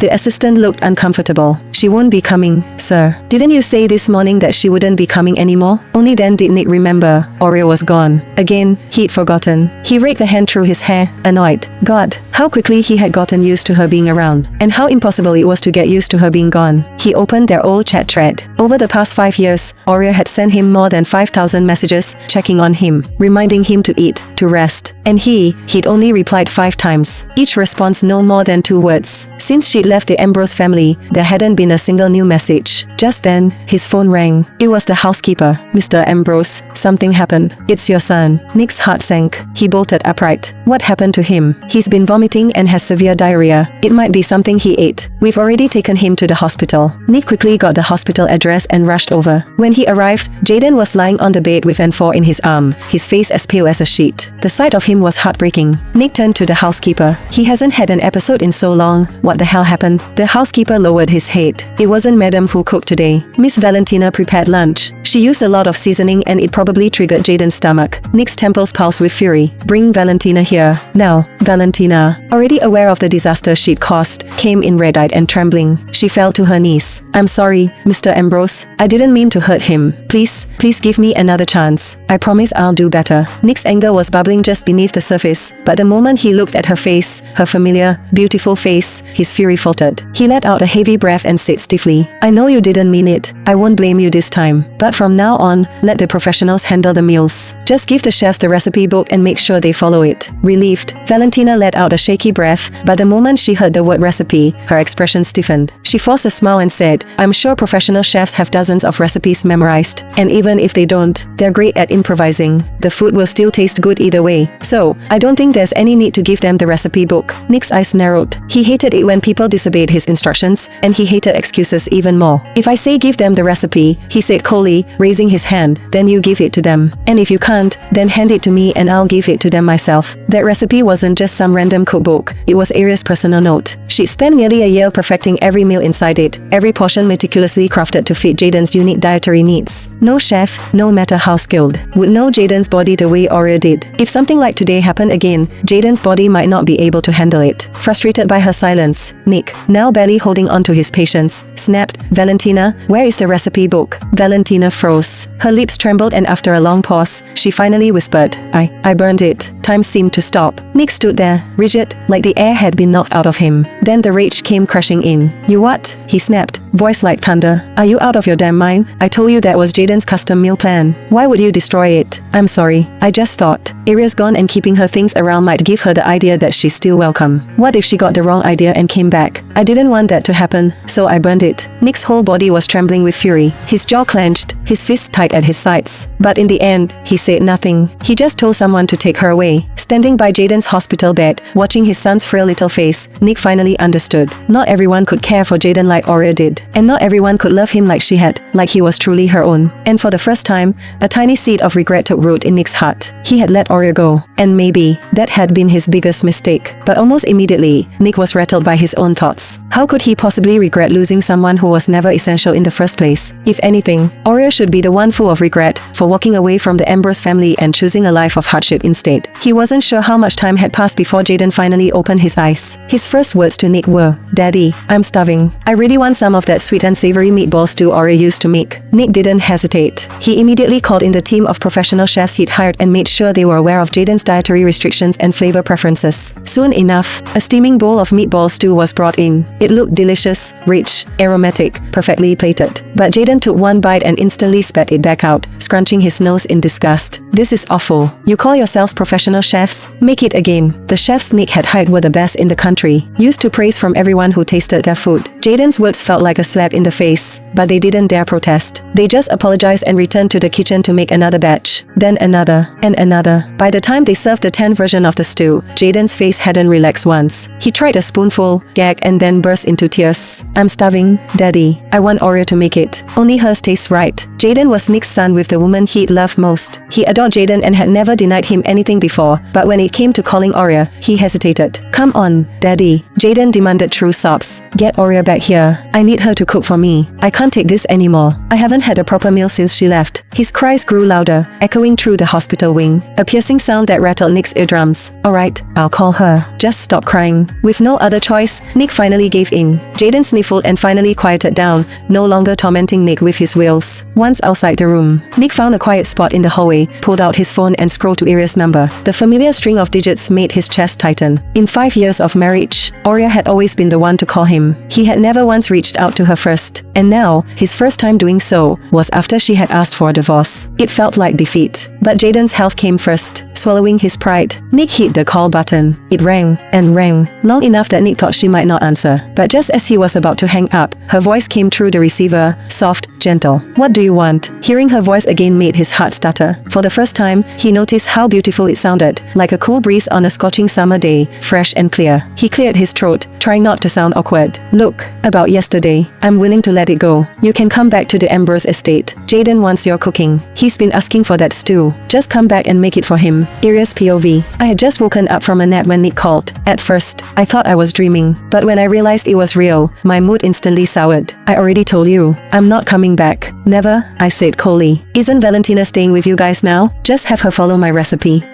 The assistant looked uncomfortable. She won't be coming, sir. Didn't you say this morning that she wouldn't be coming anymore? Only then did Nick remember Oreo was gone. Again, he'd forgotten. He raked a hand through his hair, annoyed. God, how quickly he had gotten used to her being around, and how impossible it was to get used to her being gone. He opened their old chat thread. Over the past 5 years, Oreo had sent him more than 5,000 messages, checking on him, reminding him to eat, to rest. And he'd only replied 5 times. Each response no more than 2 words. Since she'd left the Ambrose family, there hadn't been a single new message. Just then, his phone rang. It was the housekeeper. Mr. Ambrose, something happened. It's your son. Nick's heart sank. He bolted upright. What happened to him? He's been vomiting and has severe diarrhea. It might be something he ate. We've already taken him to the hospital. Nick quickly got the hospital address and rushed over. When he arrived, Jaden was lying on the bed with N4 in his arm, his face as pale as a sheet. The sight of him was heartbreaking. Nick turned to the housekeeper. He hasn't had an episode in so long. What the hell happened? The housekeeper lowered his head. It wasn't Madam who cooked today. Miss Valentina prepared lunch. She used a lot of seasoning and it probably triggered Jaden's stomach. Nick's temples pulsed with fury. Bring Valentina here. Now. Valentina, already aware of the disaster she'd caused, came in red-eyed and trembling. She fell to her knees. I'm sorry, Mr. Ambrose. I didn't mean to hurt him. Please give me another chance. I promise I'll do better. Nick's anger was bubbling just beneath the surface, but the moment he looked at her face, her familiar, beautiful face, his fury faltered. He let out a heavy breath and said stiffly, I know you didn't mean it. I won't blame you this time. But from now on, let the professionals handle the meals. Just give the chefs the recipe book and make sure they follow it. Relieved, Valentina let out a shaky breath, but the moment she heard the word recipe, her expression stiffened. She forced a smile and said, I'm sure professional chefs have dozens of recipes memorized, and even if they don't, they're great at improvising. The food will still taste good either way. So, I don't think there's any need to give them the recipe book. Nick's eyes narrowed. He hated it when people disobeyed his instructions, and he hated excuses even more. If I say give them the recipe, he said coldly, raising his hand, then you give it to them. And if you can't, then hand it to me and I'll give it to them myself. That recipe wasn't just some random cookbook. It was Aria's personal note. She'd spent nearly a year perfecting every meal inside it, every portion meticulously crafted to fit Jaden's unique dietary needs. No chef, no matter how skilled, would know Jaden's body the way Aria did. If something like today happened again, Jaden's body might not be able to handle it. Frustrated by her silence, Nick, now barely holding on to his patience, snapped, Valentina, where is the recipe book? Valentina froze. Her lips trembled and after a long pause, she finally whispered, I burned it. Time seemed to stop. Nick stood there, rigid, like the air had been knocked out of him. Then the rage came crashing in. You what? He snapped, voice like thunder. Are you out of your damn mind? I told you that was Jaden's custom meal plan. Why would you destroy it? I'm sorry. I just thought. Aria's gone and keeping her things around might give her the idea that she's still welcome. What if she got the wrong idea and came back? I didn't want that to happen, so I burned it. Nick's whole body was trembling with fury. His jaw clenched, his fists tight at his sides. But in the end, he said nothing. He just told someone to take her away. Standing by Jaden's hospital bed, watching his son's frail little face, Nick finally understood. Not everyone could care for Jaden like Aria did. And not everyone could love him like she had, like he was truly her own. And for the first time, a tiny seed of regret took root in Nick's heart. He had let Aria go. And maybe, that had been his biggest mistake. But almost immediately, Nick was rattled by his own thoughts. How could he possibly regret losing someone who was never essential in the first place? If anything, Aria should be the one full of regret for walking away from the Ambrose family and choosing a life of hardship instead. He wasn't sure how much time had passed before Jaden finally opened his eyes. His first words to Nick were, Daddy, I'm starving. I really want some of that sweet and savory meatball stew Aria used to make. Nick didn't hesitate. He immediately called in the team of professional chefs he'd hired and made sure they were aware of Jaden's dietary restrictions and flavor preferences. Soon enough, a steaming bowl of meatball stew was brought in. It looked delicious, rich, aromatic, perfectly plated. But Jaden took one bite and instantly spat it back out, scrunching his nose in disgust. This is awful. You call yourselves professional chefs? Make it again. The chefs Nick had hired were the best in the country, used to praise from everyone who tasted their food. Jaden's words felt like a slap in the face, but they didn't dare protest. They just apologized and returned to the kitchen to make another batch, then another, and another. By the time they served the 10th version of the stew, Jaden's face hadn't relaxed once. He tried a spoonful, gagged, and then burst into tears. I'm starving, Daddy. I want Aria to make it. Only hers tastes right. Jaden was Nick's son with the woman he'd loved most. He adored Jaden and had never denied him anything before, but when it came to calling Aurea, he hesitated. Come on, Daddy, Jaden demanded through sobs. Get Aurea back here. I need her to cook for me. I can't take this anymore. I haven't had a proper meal since she left. His cries grew louder, echoing through the hospital wing, a piercing sound that rattled Nick's eardrums. Alright, I'll call her. Just stop crying. With no other choice, Nick finally gave in. Jaden sniffled and finally quieted down, no longer tormenting Nick with his wails. Once outside the room, Nick found a quiet spot in the hallway, pulled out his phone and scrolled to Aurea's number. The familiar string of digits made his chest tighten. In 5 years of marriage, Aurea had always been the one to call him. He had never once reached out to her first, and now, his first time doing so was after she had asked for a divorce. It felt like defeat. But Jaden's health came first, swallowing his pride. Nick hit the call button. It rang and rang, long enough that Nick thought she might not answer. But just as he was about to hang up, her voice came through the receiver, soft, gentle. What do you want? Hearing her voice again made his heart stutter. For the first time, he noticed how beautiful it sounded, like a cool breeze on a scorching summer day, fresh and clear. He cleared his throat, trying not to sound awkward. Look, about yesterday, I'm willing to let it go. You can come back to the Ambrose estate. Jaden wants your cooking. He's been asking for that stew. Just come back and make it for him. Aurea's POV. I had just woken up from a nap when Nick called. At first, I thought I was dreaming, but when I realized it was real, my mood instantly soured. I already told you, I'm not coming back. Never, I said coldly. Isn't Valentina staying with you guys now? Just have her follow my recipe.